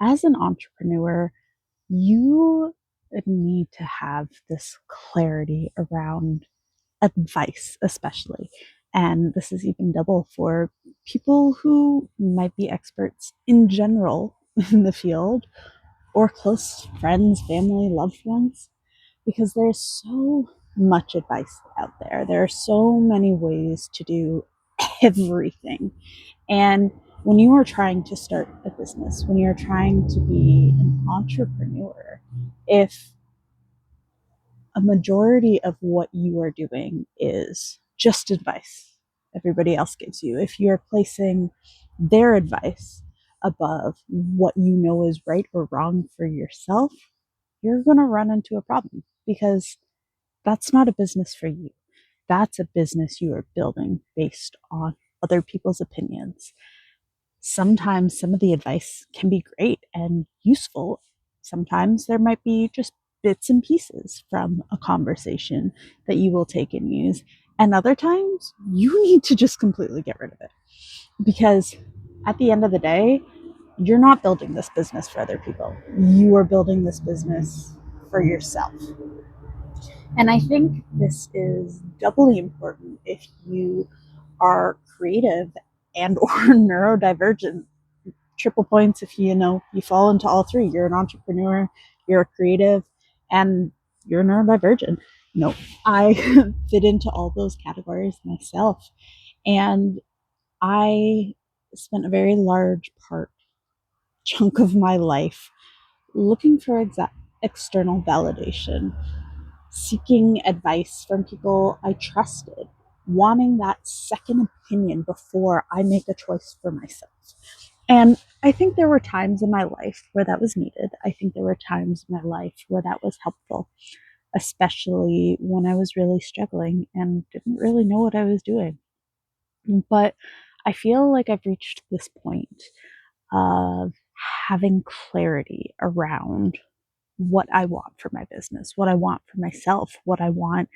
as an entrepreneur, you need to have this clarity around advice, especially. And this is even double for people who might be experts in general in the field, or close friends, family, loved ones, because there's so much advice out there. There are so many ways to do everything. And when you are trying to start a business, when you're trying to be an entrepreneur, if a majority of what you are doing is just advice everybody else gives you, if you're placing their advice above what you know is right or wrong for yourself, you're going to run into a problem, because that's not a business for you. That's a business you are building based on other people's opinions. Sometimes some of the advice can be great and useful. Sometimes there might be just bits and pieces from a conversation that you will take and use. And other times you need to just completely get rid of it, because at the end of the day, you're not building this business for other people. You are building this business for yourself. And I think this is doubly important if you are creative and or neurodivergent. Triple points if you fall into all three. You're an entrepreneur, you're a creative, and you're neurodivergent. I fit into all those categories myself. And I spent a very large chunk of my life looking for external validation, seeking advice from people I trusted, wanting that second opinion before I make a choice for myself. And I think there were times in my life where that was needed. I think there were times in my life where that was helpful, especially when I was really struggling and didn't really know what I was doing. But I feel like I've reached this point of having clarity around what I want for my business, what I want for myself, what I want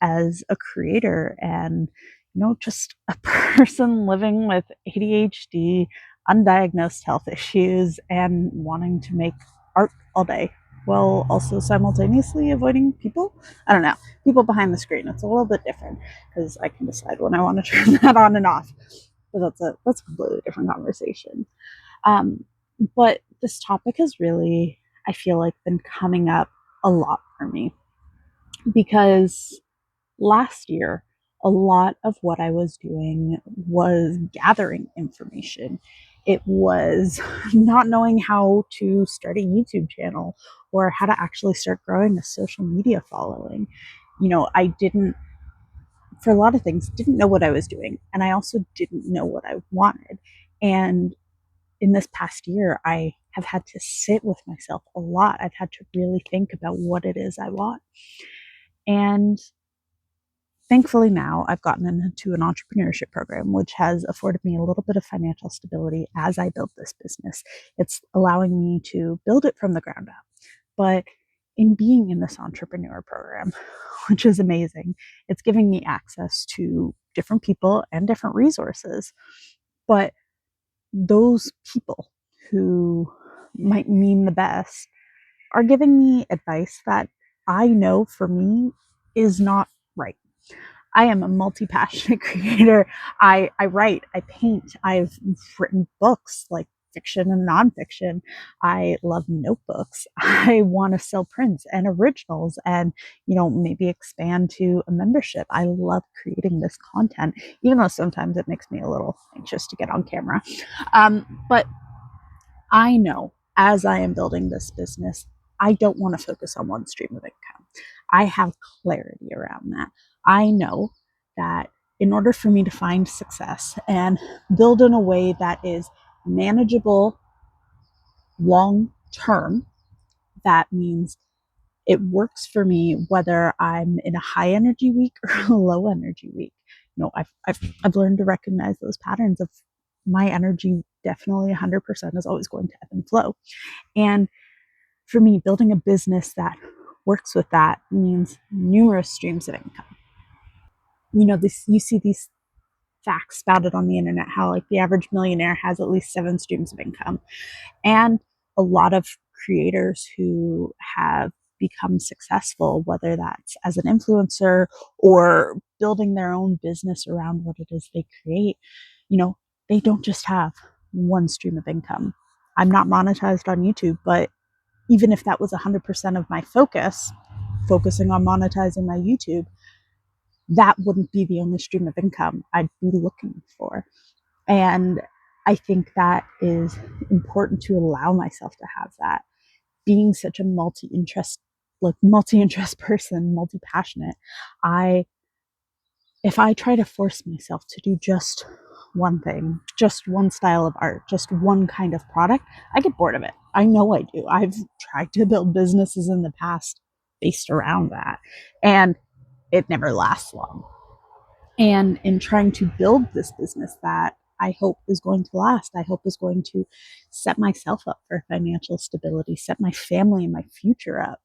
as a creator, and just a person living with ADHD, undiagnosed health issues, and wanting to make art all day while also simultaneously avoiding people. I don't know, people behind the screen. It's a little bit different because I can decide when I want to turn that on and off. But that's a completely different conversation. Um, but this topic has really, I feel like, been coming up a lot for me, because last year, a lot of what I was doing was gathering information. It was not knowing how to start a YouTube channel or how to actually start growing a social media following. I didn't, for a lot of things, didn't know what I was doing. And I also didn't know what I wanted. And in this past year, I have had to sit with myself a lot. I've had to really think about what it is I want. And thankfully now I've gotten into an entrepreneurship program, which has afforded me a little bit of financial stability as I build this business. It's allowing me to build it from the ground up. But in being in this entrepreneur program, which is amazing, it's giving me access to different people and different resources. But those people who might mean the best are giving me advice that I know for me is not right. I am a multi-passionate creator. I write, I paint, I've written books, like fiction and nonfiction. I love notebooks. I want to sell prints and originals and, maybe expand to a membership. I love creating this content, even though sometimes it makes me a little anxious to get on camera. But I know as I am building this business, I don't want to focus on one stream of income. I have clarity around that. I know that in order for me to find success and build in a way that is manageable long term, that means it works for me whether I'm in a high energy week or a low energy week. I've learned to recognize those patterns of my energy. Definitely 100% is always going to ebb and flow. And for me, building a business that works with that means numerous streams of income. You see these facts spouted on the internet, how like the average millionaire has at least 7 streams of income. And a lot of creators who have become successful, whether that's as an influencer or building their own business around what it is they create, they don't just have one stream of income. I'm not monetized on YouTube, but even if that was 100% of my focus, focusing on monetizing my YouTube, that wouldn't be the only stream of income I'd be looking for. And I think that is important to allow myself to have that. Being such a multi-interest person, multi-passionate, if I try to force myself to do just one thing, just one style of art, just one kind of product, I get bored of it. I know I do. I've tried to build businesses in the past based around that, and it never lasts long. And in trying to build this business that I hope is going to last, I hope is going to set myself up for financial stability, set my family and my future up,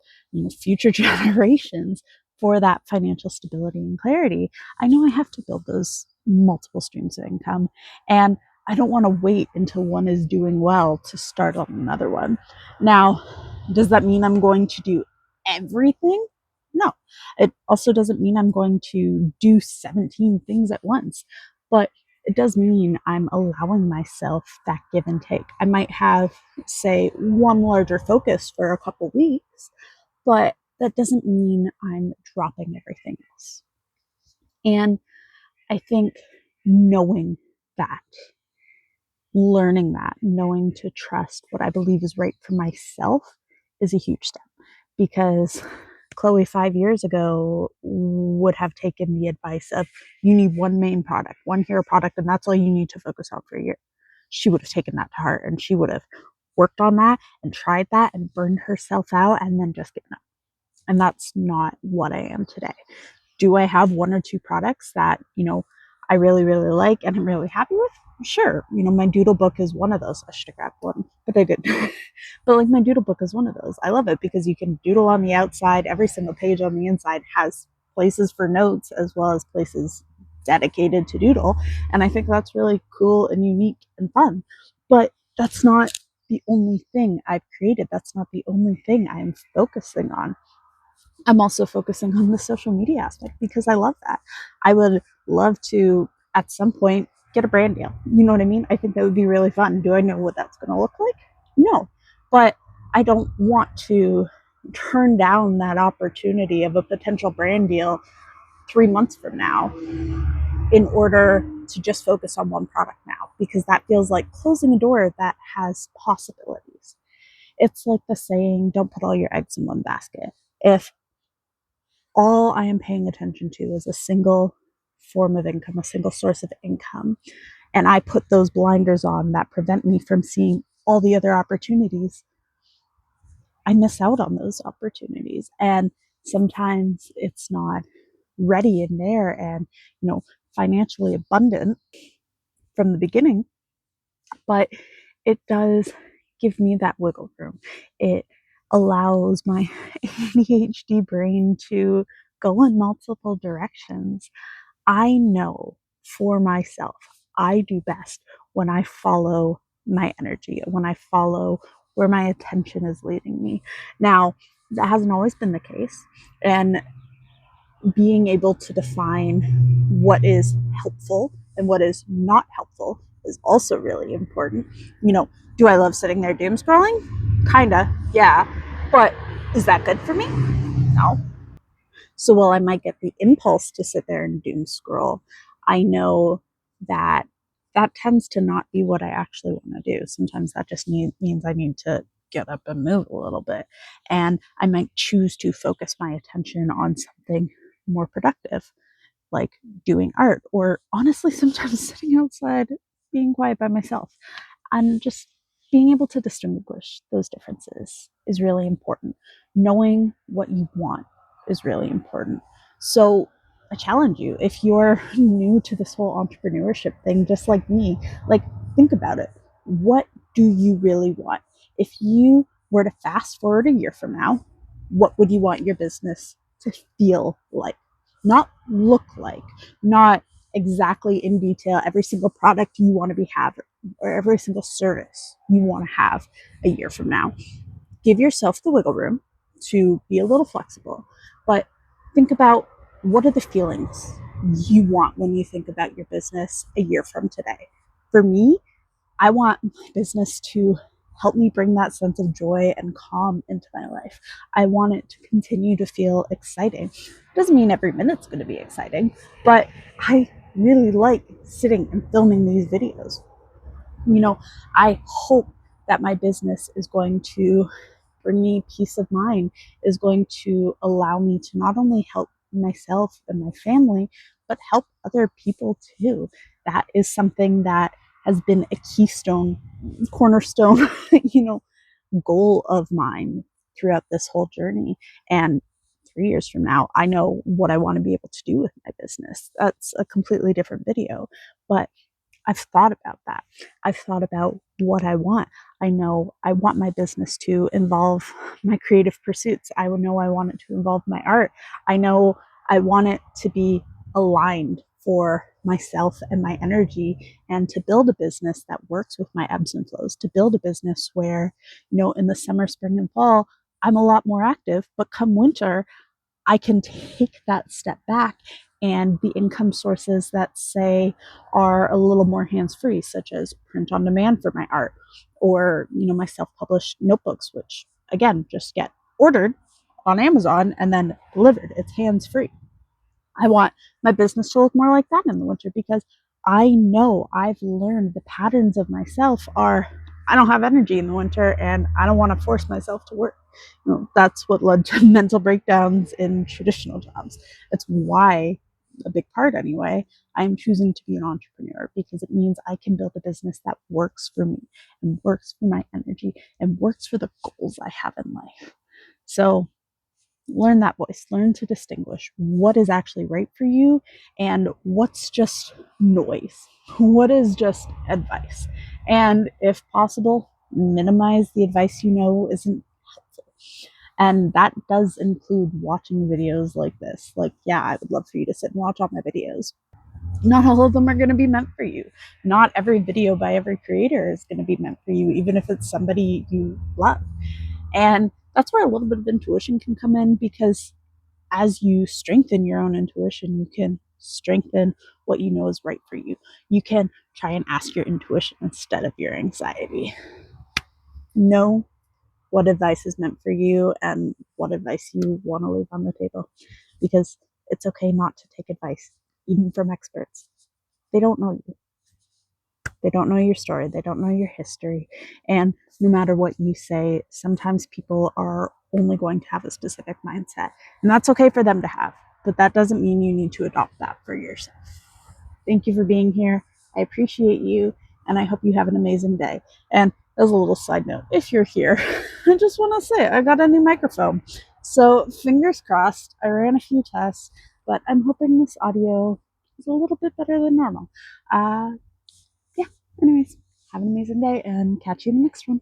future generations for that financial stability and clarity, I know I have to build those multiple streams of income. And I don't want to wait until one is doing well to start on another one. Now, does that mean I'm going to do everything? No. It also doesn't mean I'm going to do 17 things at once, but it does mean I'm allowing myself that give and take. I might have, say, one larger focus for a couple weeks, but that doesn't mean I'm dropping everything else. And I think knowing that, learning that, knowing to trust what I believe is right for myself is a huge step, because Chloe 5 years ago would have taken the advice of, you need one main product, one hero product, and that's all you need to focus on for a year. She would have taken that to heart, and she would have worked on that and tried that and burned herself out and then just given up. And that's not what I am today. Do I have one or two products that, I really, really like and I'm really happy with? Sure. My doodle book is one of those. I should have grabbed one, but I didn't. But my doodle book is one of those. I love it because you can doodle on the outside. Every single page on the inside has places for notes as well as places dedicated to doodle. And I think that's really cool and unique and fun. But that's not the only thing I've created. That's not the only thing I'm focusing on. I'm also focusing on the social media aspect because I love that. I would love to, at some point, get a brand deal. You know what I mean? I think that would be really fun. Do I know what that's going to look like? No. But I don't want to turn down that opportunity of a potential brand deal 3 months from now in order to just focus on one product now, because that feels like closing a door that has possibilities. It's like the saying, don't put all your eggs in one basket. If all I am paying attention to is a single form of income, a single source of income, and I put those blinders on that prevent me from seeing all the other opportunities, I miss out on those opportunities. And sometimes it's not ready and there and, financially abundant from the beginning, but it does give me that wiggle room. It allows my ADHD brain to go in multiple directions. I know for myself, I do best when I follow my energy, when I follow where my attention is leading me. Now, that hasn't always been the case. And being able to define what is helpful and what is not helpful is also really important. Do I love sitting there doom scrolling? Kinda, yeah. But is that good for me? No. So while I might get the impulse to sit there and doom scroll, I know that that tends to not be what I actually want to do. Sometimes that just means I need to get up and move a little bit. And I might choose to focus my attention on something more productive, like doing art, or honestly, sometimes sitting outside, being quiet by myself. And just being able to distinguish those differences is really important. Knowing what you want is really important. So I challenge you, if you're new to this whole entrepreneurship thing, just like me, think about it. What do you really want? If you were to fast forward a year from now, what would you want your business to feel like? Not look like, not exactly in detail every single product you want to be having or every single service you want to have a year from now. Give yourself the wiggle room to be a little flexible, but think about what are the feelings you want when you think about your business a year from today. For me, I want my business to help me bring that sense of joy and calm into my life. I want it to continue to feel exciting. Doesn't mean every minute's going to be exciting, but I really like sitting and filming these videos. I hope that my business is going to bring me peace of mind, is going to allow me to not only help myself and my family, but help other people too. That is something that has been a cornerstone, goal of mine throughout this whole journey. And 3 years from now, I know what I want to be able to do with my business. That's a completely different video, but I've thought about that. I've thought about what I want. I know I want my business to involve my creative pursuits. I know I want it to involve my art. I know I want it to be aligned for myself and my energy, and to build a business that works with my ebbs and flows, to build a business where, in the summer, spring, and fall, I'm a lot more active, but come winter, I can take that step back, and the income sources that say are a little more hands-free, such as print on demand for my art, or my self-published notebooks, which again just get ordered on Amazon and then delivered. It's hands-free. I want my business to look more like that in the winter, because I know I've learned the patterns of myself are I don't have energy in the winter and I don't want to force myself to work. That's what led to mental breakdowns in traditional jobs. That's why, a big part anyway, I'm choosing to be an entrepreneur, because it means I can build a business that works for me and works for my energy and works for the goals I have in life. So learn that voice, learn to distinguish what is actually right for you and what's just noise, what is just advice. And if possible, minimize the advice isn't helpful. And that does include watching videos like this. Like, yeah, I would love for you to sit and watch all my videos. Not all of them are going to be meant for you. Not every video by every creator is going to be meant for you, even if it's somebody you love. And that's where a little bit of intuition can come in, because as you strengthen your own intuition, you can strengthen what you know is right for you. You can try and ask your intuition instead of your anxiety. Know what advice is meant for you and what advice you want to leave on the table, because it's okay not to take advice, even from experts. They don't know you. They don't know your story. They don't know your history. And no matter what you say, sometimes people are only going to have a specific mindset. And that's okay for them to have. But that doesn't mean you need to adopt that for yourself. Thank you for being here. I appreciate you. And I hope you have an amazing day. And as a little side note, if you're here, I just want to say I got a new microphone. So fingers crossed. I ran a few tests, but I'm hoping this audio is a little bit better than normal. Yeah, anyways, have an amazing day and catch you in the next one.